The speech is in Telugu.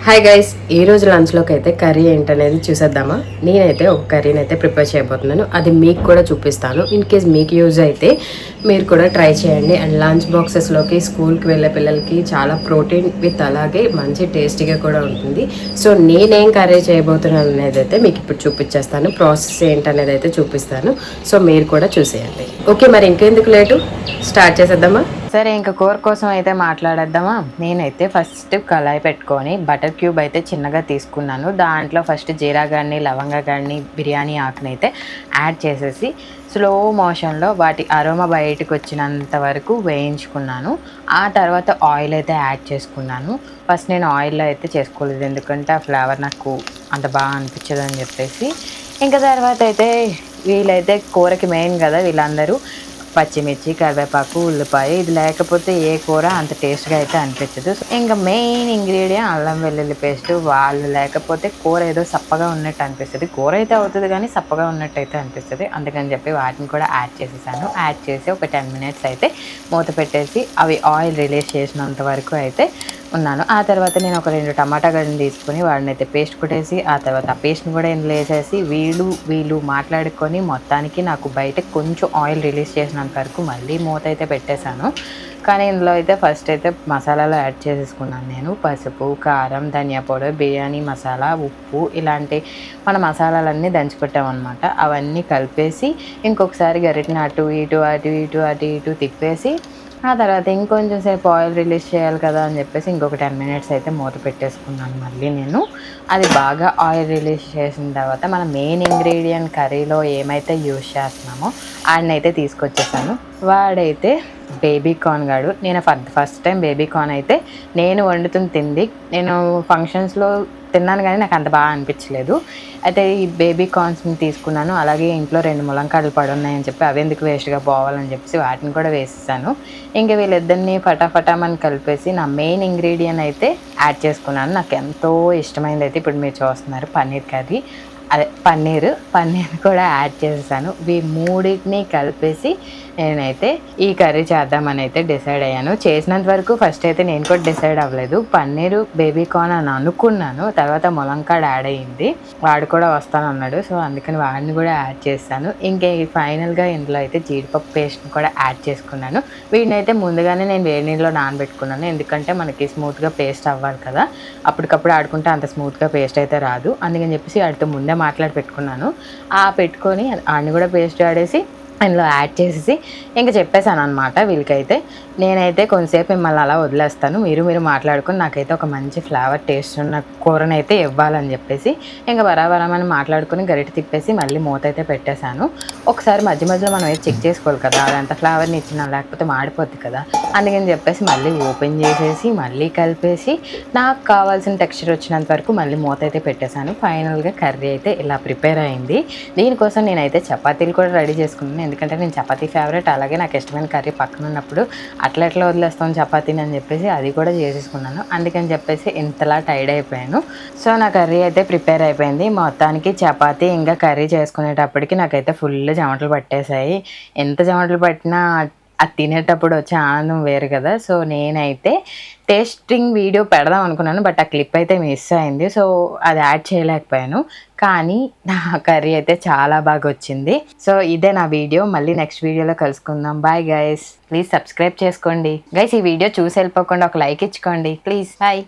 హాయ్ గైస్, ఈ రోజు లంచ్లోకి అయితే కర్రీ ఏంటనేది చూసేద్దామా. నేనైతే ఒక కర్రీని అయితే ప్రిపేర్ చేయబోతున్నాను. అది మీకు కూడా చూపిస్తాను. ఇన్ కేస్ మీకు యూజ్ అయితే మీరు కూడా ట్రై చేయండి. అండ్ లంచ్ బాక్సెస్లోకి స్కూల్కి వెళ్ళే పిల్లలకి చాలా ప్రోటీన్ విత్ అలాగే మంచి టేస్టీగా కూడా ఉంటుంది. సో నేనేం కర్రీ చేయబోతున్నాను అనేది అయితే మీకు ఇప్పుడు చూపించేస్తాను. ప్రాసెస్ ఏంటనేది అయితే చూపిస్తాను. సో మీరు కూడా చూసేయండి. ఓకే, మరి ఇంకెందుకు లేటు, స్టార్ట్ చేసేద్దామా. సరే, ఇంకా కూర కోసం అయితే మాట్లాడేద్దామా. నేనైతే ఫస్ట్ కళాయి పెట్టుకొని బటర్ క్యూబ్ అయితే చిన్నగా తీసుకున్నాను. దాంట్లో ఫస్ట్ జీరా గాని లవంగా గాని బిర్యానీ ఆకుని అయితే యాడ్ చేసేసి స్లో మోషన్లో వాటి అరోమా బయటకు వచ్చినంత వరకు వేయించుకున్నాను. ఆ తర్వాత ఆయిల్ అయితే యాడ్ చేసుకున్నాను. ఫస్ట్ నేను ఆయిల్లో అయితే చేసుకోలేదు, ఎందుకంటే ఆ ఫ్లేవర్ నాకు అంత బాగా అనిపించదు అని చెప్పేసి. ఇంకా తర్వాత అయితే వీళ్ళైతే కూరకి మెయిన్ కదా, వీళ్ళందరూ పచ్చిమిర్చి, కరివేపాకు, ఉల్లిపాయ, ఇది లేకపోతే ఏ కూర అంత టేస్ట్గా అయితే అనిపించదు. ఇంకా మెయిన్ ఇంగ్రీడియంట్ అల్లం వెల్లుల్లి పేస్ట్. వాళ్ళు లేకపోతే కూర ఏదో సప్పగా ఉన్నట్టు అనిపిస్తుంది. కూర అయితే అవుతుంది కానీ సప్పగా ఉన్నట్టు అయితే అనిపిస్తుంది. అందుకని చెప్పి వాటిని కూడా యాడ్ చేసేసాను. యాడ్ చేసి ఒక 10 minutes అయితే మూత పెట్టేసి అవి ఆయిల్ రిలీజ్ చేసినంత వరకు అయితే ఉన్నాను. ఆ తర్వాత నేను ఒక 2 టమాటా గడ్డలు తీసుకొని వాడిని అయితే పేస్ట్ కొట్టేసి ఆ తర్వాత ఆ పేస్ట్ని కూడా ఇందులో వేసేసి వీళ్ళు మాట్లాడుకొని మొత్తానికి నాకు బయట కొంచెం ఆయిల్ రిలీజ్ చేసినంత వరకు మళ్ళీ మూత అయితే పెట్టేశాను. కానీ ఇందులో అయితే ఫస్ట్ అయితే మసాలాలు యాడ్ చేసేసుకున్నాను నేను. పసుపు, కారం, ధనియా పౌడర్, బిర్యానీ మసాలా, ఉప్పు, ఇలాంటి మన మసాలాలన్నీ దంచిపెట్టామన్నమాట. అవన్నీ కలిపేసి ఇంకొకసారి గరిటెని అటు ఇటు తిప్పేసి ఆ తర్వాత ఇంకొంచెం సేపు ఆయిల్ రిలీజ్ చేయాలి కదా అని చెప్పేసి ఇంకొక 10 minutes అయితే మూత పెట్టేసుకున్నాను మళ్ళీ నేను. అది బాగా ఆయిల్ రిలీజ్ చేసిన తర్వాత మన మెయిన్ ఇంగ్రీడియంట్ కర్రీలో ఏమైతే యూజ్ చేస్తున్నామో వాడినైతే తీసుకొచ్చేసాను. వాడైతే బేబీ కార్న్ గాడు. నేను ఫస్ట్ టైం బేబీ కార్న్ అయితే నేను వండుతుంది తింది. నేను ఫంక్షన్స్లో తిన్నాను కానీ నాకు అంత బాగా అనిపించలేదు. అయితే ఈ బేబీ కార్న్స్ని తీసుకున్నాను. అలాగే ఇంట్లో 2 ములంకాడలు పడున్నాయని చెప్పి అవి ఎందుకు వేస్ట్గా పోవాలని చెప్పేసి వాటిని కూడా వేసేసాను. ఇంకా వీళ్ళిద్దరిని ఫటాఫటామని కలిపేసి నా మెయిన్ ఇంగ్రీడియంట్ అయితే యాడ్ చేసుకున్నాను. నాకు ఎంతో ఇష్టమైనది అయితే ఇప్పుడు మీరు చూస్తున్నారు, పన్నీర్ కర్రీ. అదే పన్నీర్ కూడా యాడ్ చేసేసాను. ఈ మూడింటిని కలిపేసి నేనైతే ఈ కర్రీ చేద్దామని అయితే డిసైడ్ అయ్యాను. చేసినంత వరకు ఫస్ట్ అయితే నేను కూడా డిసైడ్ అవ్వలేదు. పన్నీరు బేబీ కార్న్ అని అనుకున్నాను. తర్వాత ములంకాడ యాడ్ అయ్యింది, వాడు కూడా వస్తానన్నాడు. సో అందుకని వాడిని కూడా యాడ్ చేశాను. ఇంకా ఫైనల్గా ఇందులో అయితే జీడిపప్పు పేస్ట్ని కూడా యాడ్ చేసుకున్నాను. వీటిని అయితే ముందుగానే నేను వేడి నీళ్ళలో నానబెట్టుకున్నాను, ఎందుకంటే మనకి స్మూత్గా పేస్ట్ అవ్వాలి కదా. అప్పటికప్పుడు ఆడుకుంటే అంత స్మూత్గా పేస్ట్ అయితే రాదు. అందుకని చెప్పేసి వాటితో ముందే మాట్లాడి పెట్టుకున్నాను. పెట్టుకొని వాడిని కూడా పేస్ట్ ఆడేసి అందులో యాడ్ చేసేసి ఇంకా చెప్పేశాను అనమాట వీళ్ళకైతే. నేనైతే కొంతసేపు మిమ్మల్ని అలా వదిలేస్తాను, మీరు మాట్లాడుకొని నాకైతే ఒక మంచి ఫ్లేవర్ టేస్ట్ ఉన్న కూరని అయితే ఇవ్వాలని చెప్పేసి ఇంకా బరాబరమని మాట్లాడుకొని గరిటె తిప్పేసి మళ్ళీ మూత అయితే పెట్టేశాను. ఒకసారి మధ్యలో మనం అయితే చెక్ చేసుకోవాలి కదా, అదంతా ఫ్లేవర్ని ఇచ్చినా లేకపోతే మాడిపోద్ది కదా. అందుకని చెప్పేసి మళ్ళీ ఓపెన్ చేసేసి మళ్ళీ కలిపేసి నాకు కావాల్సిన టెక్స్చర్ వచ్చినంత వరకు మళ్ళీ మూత అయితే పెట్టేశాను. ఫైనల్గా కర్రీ అయితే ఇలా ప్రిపేర్ అయింది. దీనికోసం నేనైతే చపాతీలు కూడా రెడీ చేసుకున్నాను, ఎందుకంటే నేను చపాతీ ఫేవరెట్. అలాగే నాకు ఇష్టమైన కర్రీ పక్కన ఉన్నప్పుడు అట్లా వదిలేస్తాం చపాతీని అని చెప్పేసి అది కూడా చేసేసుకున్నాను. అందుకని చెప్పేసి ఇంతలా టైర్డ్ అయిపోయాను. సో నా కర్రీ అయితే ప్రిపేర్ అయిపోయింది. మొత్తానికి చపాతీ ఇంకా కర్రీ చేసుకునేటప్పటికి నాకైతే ఫుల్ చెమటలు పట్టేశాయి. ఎంత చెమటలు పట్టినా అది తినేటప్పుడు వచ్చే ఆనందం వేరు కదా. సో నేనైతే టేస్టింగ్ వీడియో పెడదాం అనుకున్నాను, బట్ ఆ క్లిప్ అయితే మిస్ అయింది. సో అది యాడ్ చేయలేకపోయాను. కానీ నా కర్రీ అయితే చాలా బాగా వచ్చింది. సో ఇదే నా వీడియో. మళ్ళీ నెక్స్ట్ వీడియోలో కలుసుకుందాం. బాయ్ గైస్, ప్లీజ్ సబ్స్క్రైబ్ చేసుకోండి గైస్. ఈ వీడియో చూసి వెళ్ళిపోకుండా ఒక లైక్ ఇచ్చుకోండి ప్లీజ్. బాయ్.